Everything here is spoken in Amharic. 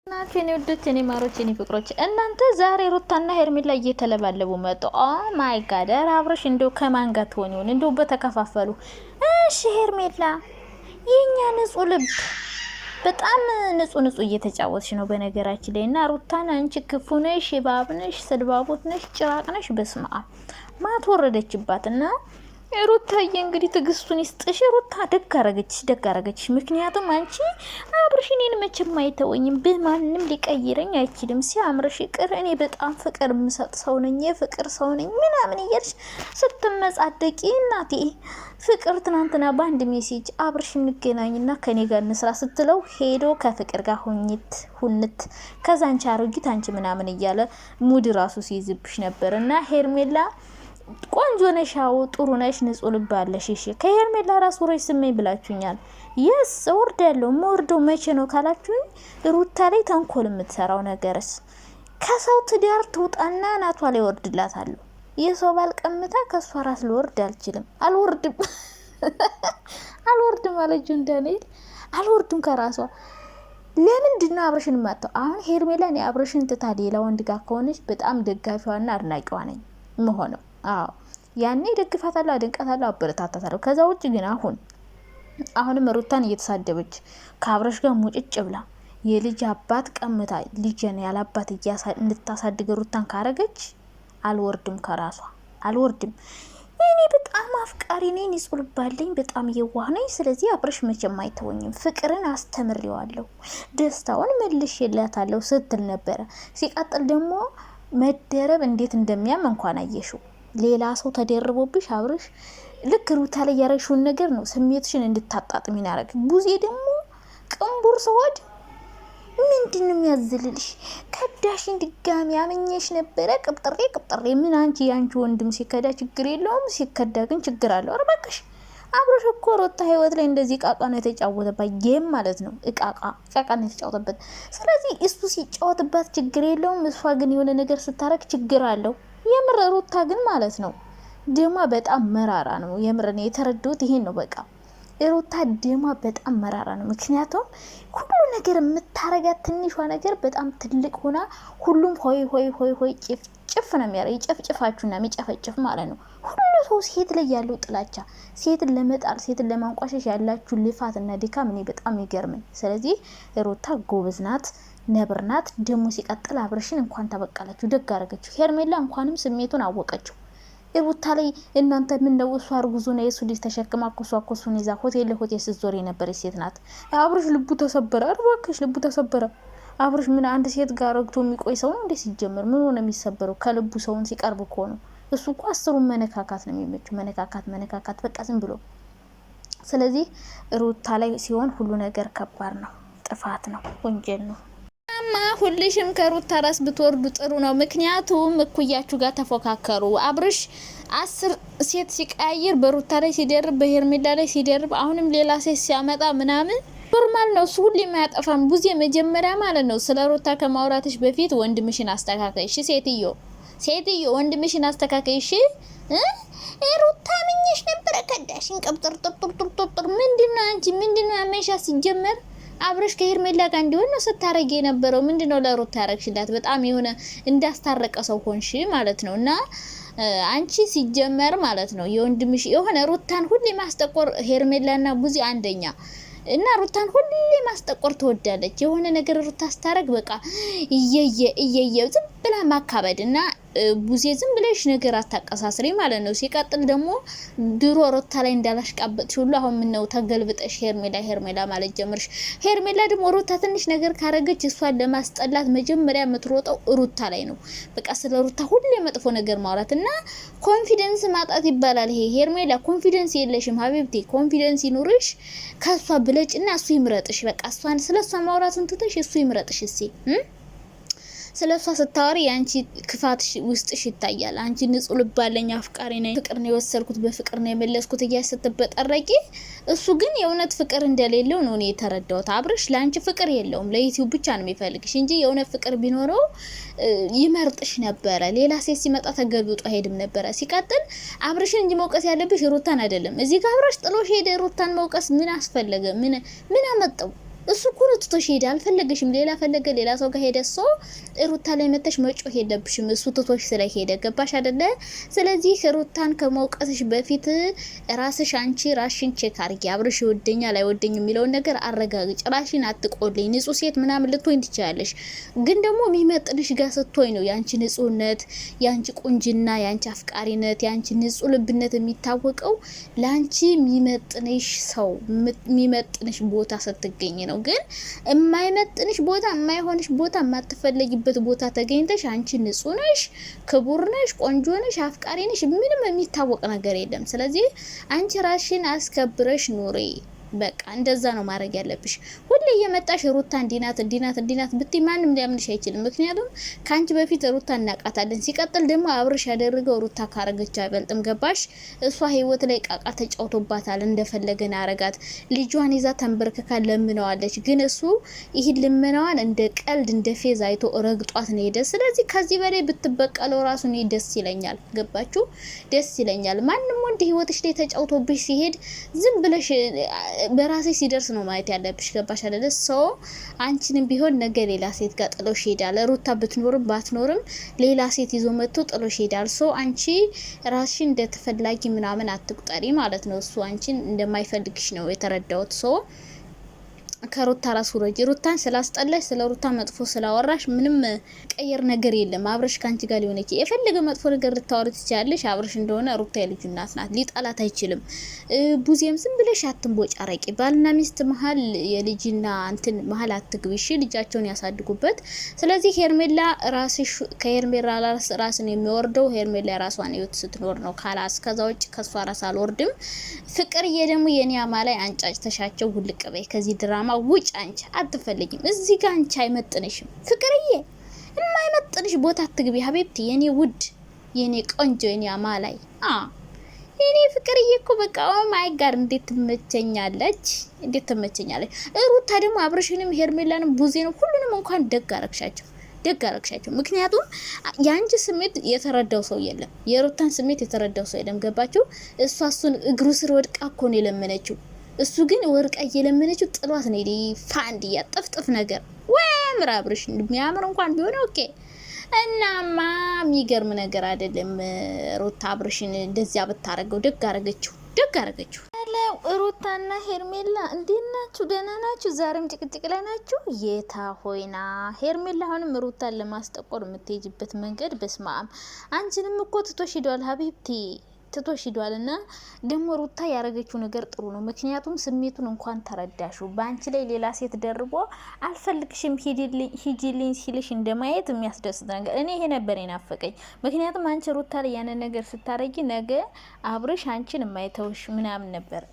ናችሁ እኔ ወዶች እኔ ማሮች እኔ ፍቅሮች እናንተ ዛሬ ሩታና ሄርሜላ እየተለባለቡ መጡ። ኦ ማይ ጋድ አብረሽ እንደው ከማን ጋር ትሆኚውን እንደው በተከፋፈሉ። እሺ ሄርሜላ የኛ ንጹህ ልብ በጣም ንጹህ እየተጫወትሽ ነው በነገራችን ላይ እና ሩታና አንቺ ክፉ ነሽ፣ እባብ ነሽ፣ ስድባቦት ነሽ፣ ጭራቅ ነሽ። በስመ አብ ማት ወረደችባትና ሩታዬ እንግዲህ ትግስቱን ይስጥሽ። ሩታ ደግ አረገችሽ። ምክንያቱም አንቺ አብርሽ እኔን መቼም አይተወኝም፣ በማንም ሊቀይረኝ አይችልም፣ ሲያምርሽ ይቅር፣ እኔ በጣም ፍቅር የምሰጥ ሰው ነኝ፣ የፍቅር ሰው ነኝ ምናምን እያልሽ ስትመጻደቂ እናቴ ፍቅር ትናንትና በአንድ ሜሴጅ አብርሽ እንገናኝና ከኔ ጋር እንስራ ስትለው ሄዶ ከፍቅር ጋር ሁንት ከዛ አንቺ አሮጊት አንቺ ምናምን እያለ ሙድ ራሱ ሲይዝብሽ ነበር እና ሄርሜላ ቆንጆ ነሻው ጥሩ ነሽ ንጹህ ልብ አለሽ። እሺ ከሄርሜላ ራስ ወሬ ስሜኝ ብላችሁኛል። የስ ወርዳለው ሞርዶ መቼ ነው ካላችሁኝ ሩታ ላይ ተንኮል የምትሰራው ነገርስ ከሰው ትዳር ትውጣና ናቷ ላይ ወርድላታል። የሰው ባልቀምታ ከሷ ራስ ልወርድ አልችልም። አልወርድም ማለት እንደኔ አልወርድም ከራሷ። ለምንድነው አብረሽን ማጣው? አሁን ሄርሜላ እኔ አብረሽን ትታ ሌላ ወንድ ጋር ከሆነች በጣም ደጋፊዋና አድናቂዋ ነኝ መሆነው። አዎ ያኔ ደግፋታለሁ፣ አድንቃታለሁ፣ አበረታታታለሁ። ከዛ ውጭ ግን አሁንም ሩታን እየተሳደበች ከአብረሽ ጋር ሙጭጭ ብላ የልጅ አባት ቀምታ ልጅን ያላባት እንድታሳድግ ሩታን ካረገች አልወርድም ከራሷ አልወርድም። እኔ በጣም አፍቃሪ ነኝ፣ ንጹህ ልብ አለኝ፣ በጣም የዋህ ነኝ። ስለዚህ አብረሽ መቼም አይተወኝም፣ ፍቅርን አስተምሬዋለሁ፣ ደስታውን መልሼላታለሁ ስትል ነበረ። ሲቀጥል ደግሞ መደረብ እንዴት እንደሚያም እንኳን አየሽው። ሌላ ሰው ተደርቦብሽ አብረሽ ልክ ሩታ ላይ ያረሽውን ነገር ነው ስሜትሽን እንድታጣጥሚ ያረግ። ቡዜ ደግሞ ቅንቡር ሰወድ ምንድነው የሚያዝልልሽ? ከዳሽን ድጋሚ አመኘሽ ነበረ ቅብጥሬ ምን አንቺ ወንድም ሲከዳ ችግር የለውም፣ ሲከዳ ግን ችግር አለው። አርባከሽ አብረሽ እኮ ሩታ ህይወት ላይ እንደዚህ ቃቃ ነው የተጫወተበት ጌም ማለት ነው። ቃቃ ነው የተጫወተበት። ስለዚህ እሱ ሲጫወትባት ችግር የለውም፣ እሷ ግን የሆነ ነገር ስታረግ ችግር አለው። የምር ሩታ ግን ማለት ነው ደማ በጣም መራራ ነው። የምር ነው የተረዳሁት ይሄን ነው በቃ ሩታ ደማ በጣም መራራ ነው። ምክንያቱም ሁሉ ነገር የምታረጋት ትንሿ ነገር በጣም ትልቅ ሆና ሁሉም ሆይ ጭፍ ነው የሚያረግ። ይጨፍጭፋችሁና የሚጨፈጭፍ ማለት ነው። ሁሉ ሰው ሴት ላይ ያለው ጥላቻ፣ ሴትን ለመጣል ሴትን ለማንቋሸሽ ያላችሁ ልፋትና ድካም እኔ በጣም ይገርመኝ። ስለዚህ ሩታ ጎበዝ ናት፣ ነብር ናት። ደሞ ሲቀጥል አብረሽን እንኳን ተበቃላችሁ፣ ደግ አረገችው። ሄርሜላ እንኳንም ስሜቱን አወቀችው። ሩታ ላይ እናንተ ምን ነው እሷ አርጉዞ ነው የሱ ልጅ ተሸክማ ኮሷን ይዛ ሆቴል ስትዞር የነበረች ሴት ናት። አብረሽ ልቡ ተሰበረ። አርባክሽ ልቡ ተሰበረ። አብረሽ ምን አንድ ሴት ጋር ረግቶ የሚቆይ ሰው ነው እንዴ? ሲጀመር ምን ሆነ የሚሰበረው? ከልቡ ሰውን ሲቀርብ እኮ ነው። እሱ እኮ አስሩን መነካካት ነው የሚመቸው። መነካካት በቃ ዝም ብሎ። ስለዚህ ሩታ ላይ ሲሆን ሁሉ ነገር ከባድ ነው፣ ጥፋት ነው፣ ወንጀል ነው። ሁልሽም ከሩታ ራስ ብትወርዱ ጥሩ ነው። ምክንያቱም እኩያችሁ ጋር ተፎካከሩ። አብርሽ 10 ሴት ሲቀያየር በሩታ ላይ ሲደርብ፣ በሄርሜላ ላይ ሲደርብ፣ አሁንም ሌላ ሴት ሲያመጣ ምናምን ኖርማል ነው። እሱ ሁሌ የማያጠፋም ቡዜ መጀመሪያ ማለት ነው ስለ ሩታ ከማውራትሽ በፊት ወንድምሽን አስተካከይሽ። ሴትዮ ወንድምሽን አስተካከይሽ። ሩታ ምንሽ ነበር ከዳሽን ቀብጥር ምንድነው አንቺ ምንድነው ያመሻ ሲጀመር አብረሽ ከሄርሜላ ጋር እንዲሆን ነው ስታረጊ የነበረው። ምንድነው ለሩታ ያረግሽላት? በጣም የሆነ እንዳስታረቀ ሰው ሆንሽ ማለት ነው። እና አንቺ ሲጀመር ማለት ነው የወንድምሽ የሆነ ሩታን ሁሌ ማስጠቆር ሄርሜላና ቡዚ አንደኛ እና ሩታን ሁሌ ማስጠቆር ትወዳለች። የሆነ ነገር ሩታ ስታረግ በቃ እየየ ዝም ብላ ማካበድ እና ቡዜ ዝም ብለሽ ነገር አታቀሳስሪ ማለት ነው። ሲቀጥል ደግሞ ድሮ ሩታ ላይ እንዳላሽቃበጥሽ ሁሉ አሁን ምን ነው ተገልብጠሽ ሄርሜላ ማለት ጀምርሽ። ሄርሜላ ደግሞ ሩታ ትንሽ ነገር ካረገች እሷን ለማስጠላት መጀመሪያ የምትሮጠው ሩታ ላይ ነው። በቃ ስለ ሩታ ሁሌ መጥፎ ነገር ማውራት እና ኮንፊደንስ ማጣት ይባላል ይሄ። ሄርሜላ ኮንፊደንስ የለሽም ሀቢብቲ፣ ኮንፊደንስ ይኑርሽ። ከሷ ብለጭና እሱ ይምረጥሽ። በቃ እሷን ስለሷ ማውራቱን ትተሽ እሱ ይምረጥሽ። እሺ ስለሷ ስታወሪ ያንቺ ክፋት ውስጥሽ ይታያል። አንቺ ንጹህ ልብ አለኝ አፍቃሪ ነኝ፣ ፍቅር ነው የወሰድኩት፣ በፍቅር ነው የመለስኩት እያልሽ ስትበጠረቂ፣ እሱ ግን የእውነት ፍቅር እንደሌለው ነው የተረዳሁት። አብርሽ ለአንቺ ፍቅር የለውም፣ ለዩቲዩብ ብቻ ነው የሚፈልግሽ እንጂ የእውነት ፍቅር ቢኖረው ይመርጥሽ ነበረ። ሌላ ሴት ሲመጣ ተገልብጦ ሄድም ነበረ። ሲቀጥል አብርሽን እንጂ መውቀስ ያለብሽ ሩታን አይደለም። እዚህ ጋር አብርሽ ጥሎሽ ሄደ። ሩታን መውቀስ ምን አስፈለገ? ምን አመጣው? እሱ እኮ ነው ትቶሽ ሄደ። አልፈለገሽም፣ ሌላ ፈለገ፣ ሌላ ሰው ጋር ሄደ። ሰው ሩታ ላይ መተሽ መጮህ የለብሽም። እሱ ትቶሽ ስለሄደ ገባሽ አይደለ? ስለዚህ ሩታን ከመውቀስሽ በፊት ራስሽ አንቺ ራሽን ቼክ አርጊ። አብርሽ ይወደኛል አይወደኝም የሚለውን ነገር አረጋግጭ። ራሽን አትቆልኝ። ንጹህ ሴት ምናምን ልትሆኝ ትችላለሽ፣ ግን ደግሞ የሚመጥንሽ ጋር ስትሆኝ ነው ያንቺ ንጹህነት፣ ያንቺ ቁንጅና፣ ያንቺ አፍቃሪነት፣ ያንቺ ንጹህ ልብነት የሚታወቀው ላንቺ የሚመጥንሽ ሰው የሚመጥንሽ ቦታ ስትገኝ ነው። ግን የማይመጥንሽ ቦታ፣ የማይሆንሽ ቦታ፣ የማትፈለጊበት ቦታ ተገኝተሽ አንቺ ንጹህ ነሽ፣ ክቡር ነሽ፣ ቆንጆ ነሽ፣ አፍቃሪ ነሽ ምንም የሚታወቅ ነገር የለም። ስለዚህ አንቺ ራስሽን አስከብረሽ ኑሪ። በቃ እንደዛ ነው ማድረግ ያለብሽ። ሁሌ እየመጣሽ ሩታ እንዲናት ብትይ ማንም ሊያምንሽ አይችልም። ምክንያቱም ካንቺ በፊት ሩታ እናቃታለን። ሲቀጥል ደግሞ አብርሽ ያደረገው ሩታ ካረገች አይበልጥም። ገባሽ? እሷ ህይወት ላይ ቃቃ ተጫውቶባታል። እንደፈለገን አረጋት። ልጇን ይዛ ተንበርክካ ለምነዋለች። ግን እሱ ይህን ልመናዋን እንደ ቀልድ እንደ ፌዝ አይቶ ረግጧት ነው ሄደ። ስለዚህ ከዚህ በላይ ብትበቀለው ራሱ እኔ ደስ ይለኛል። ገባችሁ? ደስ ይለኛል። ማንም ወንድ ህይወትሽ ላይ ተጫውቶብሽ ሲሄድ ዝም ብለሽ በራሴ ሲደርስ ነው ማየት ያለብሽ። ገባሽ አይደለ? ሰው አንቺንም ቢሆን ነገ ሌላ ሴት ጋር ጥሎሽ ይሄዳል። ሩታ ብትኖርም ባትኖርም ሌላ ሴት ይዞ መጥቶ ጥሎሽ ይሄዳል። ሰው አንቺ ራስሽን እንደተፈላጊ ምናምን አትቁጠሪ ማለት ነው። እሱ አንቺን እንደማይፈልግሽ ነው የተረዳሁት። ሰው ከሩታ ራስ ወረጅ። ሩታን ስላስጠላሽ ስለ ሩታ መጥፎ ስላወራሽ ምንም ቀየር ነገር የለም። አብርሽ ካንቺ ጋር ሊሆን ይችላል። የፈለገ መጥፎ ነገር ልታወሪ ትችያለሽ። አብርሽ እንደሆነ ሩታ የልጁ እናት ናት፣ ሊጣላት አይችልም። ቡዜም ዝም ብለሽ አትንቦጭ አረቂ። ባልና ሚስት መሀል የልጅና እንትን መሀል አትግቢ። እሺ ልጃቸውን ያሳድጉበት። ስለዚህ ሄርሜላ ራስሽ ከሄርሜላ ራስን የሚወርደው ሄርሜላ ራሷን ህይወት ስትኖር ነው። ካላስ ከዛ ውጭ ከሷ ራስ አልወርድም። ፍቅርዬ ደግሞ የኔ አማላይ አንጫጭ ተሻቸው ሁልቅ በይ ከዚህ ድራማ ውጭ። አንቺ አትፈልጊም እዚህ ጋር። አንቺ አይመጥንሽም ፍቅርዬ። የማይመጥንሽ ቦታ አትግቢ ሀቢብቲ፣ የኔ ውድ፣ የኔ ቆንጆ፣ የኔ አማላይ የኔ ፍቅርዬ እኮ በቃ ማይ ጋር እንዴት ትመቸኛለች፣ እንዴት ትመቸኛለች። ሩታ ደግሞ አብርሽንም ሄርሜላንም ቡዜንም ሁሉንም እንኳን ደግ አረግሻቸው። ምክንያቱም የአንቺ ስሜት የተረዳው ሰው የለም፣ የሩታን ስሜት የተረዳው ሰው የለም። ገባችሁ? እሱን እግሩ ስር ወድቃ እኮ ነው የለመነችው። እሱ ግን ወርቃ እየለመነችው ጥሏት ነው ፋንድ ያጠፍጥፍ ነገር ወይ ምራብርሽ የሚያምር እንኳን ቢሆን ኦኬ። እናማ የሚገርም ነገር አይደለም። ሩታ አብርሽን እንደዚያ ብታረገው ደግ አረገችው። ሩታና ሄርሜላ እንዴት ናችሁ? ደህና ናችሁ? ዛሬም ጭቅጭቅ ላይ ናችሁ? የታ ሆይና ሄርሜላ አሁንም ሩታን ለማስጠቆር የምትሄጅበት መንገድ በስማም። አንቺንም እኮ ትቶሽ ሄዷል ሀቢብቲ፣ ትቶሽ ሄዷል። እና ደግሞ ሩታ ያረገችው ነገር ጥሩ ነው። ምክንያቱም ስሜቱን እንኳን ተረዳሹ። በአንቺ ላይ ሌላ ሴት ደርቦ አልፈልግሽም ሂጂልኝ ሲልሽ እንደማየት የሚያስደስት ነገር እኔ ይሄ ነበር የናፈቀኝ። ምክንያቱም አንቺ ሩታ ላይ ያንን ነገር ስታረጊ ነገ አብርሽ አንቺን የማይተውሽ ምናምን ነበር።